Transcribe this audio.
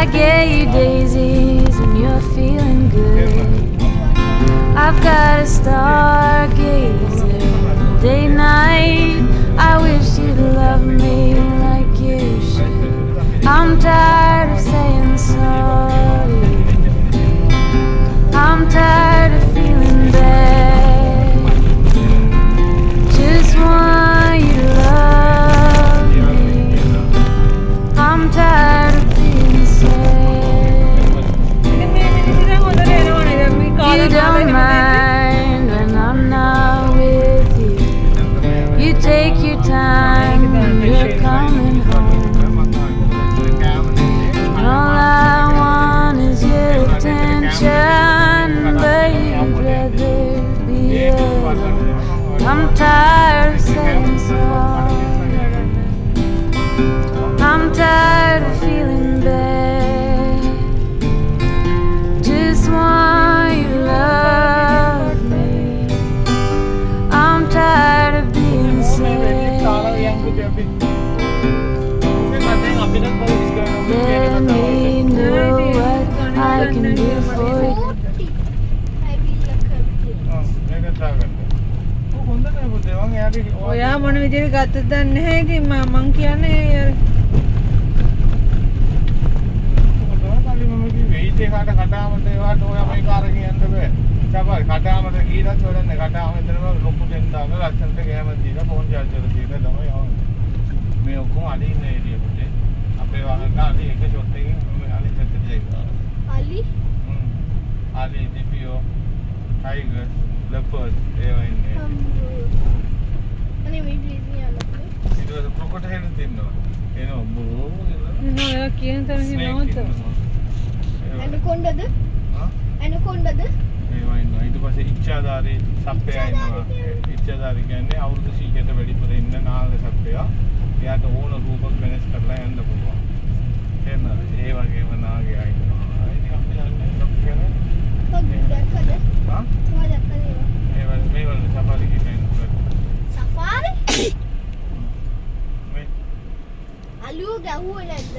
I get you daisies when you're feeling good. I've got a stargazer day night. I wish you'd love me like you should. I'm tired of saying sorry. I'm tired of feeling bad. Just want you to love me. I'm tired of being sad. You don't mind when I'm not with you. You take your time when you're coming home. And all I want is your attention, but you'd rather be alone. I'm tired of saying sorry. I'm tired of feeling bad. Just want you to love me. I'm tired of being sad. Let me know what I can do for you. ඔයා මොන විදිහට ගත්තද දන්නේ නැහැ. ඉතින් මං කියන්නේ කාට කටාමට ඒවට ඔයා මේ කාර කියන්න බෑ. සබල් කටාමට ගිහලා හොරන්නේ කටාම එතනම ලොකු දෙන්නාක ලස්සනට ගෑම දීලා ෆෝන් චාර්ජ් එක දීලා තමයි යවන්නේ. මේ ඔක්කොම අලි ඉන්න ඒරියා පුතේ. අපේ වහන්න අලි එක ෂොට් එකකින් මේ අලි චැට් එකේ අලි? අලි දිපියෝ ටයිගර් ලෙපර්ඩ් ඒවා ඉන්නේ. අනේ මේ ප්ලීස් නියලක්. ඊට පස්සේ ක්‍රොකොඩයිල් තියෙනවා. එනවා බෝ නෝ ඔයා කියන තරම් නෝත. ඇනකොන්ඩද? ඇනකොන්ඩද? ඒවා ඉන්නවා. ඊට පස්සේ ඉච්ඡාදාරී සප්පයා ඉන්නවා. ඉච්ඡාදාරී කියන්නේ අවුරුදු 100කට වැඩිපුර ඉන්න නාල සප්පයා. එයාට ඕන රූපක් වෙනස් කරලා යන්න පුළුවන්. එහෙනම් ඒ වගේම නාගයා ඉන්නවා. ඉතින් අපි යන්නේ සප්පයානේ. කොහොමද? හා? කොහොමද කරේ? මේවල සෆාරි කියන්නේ. සෆාරි? මේ අලුව ගැහුවේ නැද්ද?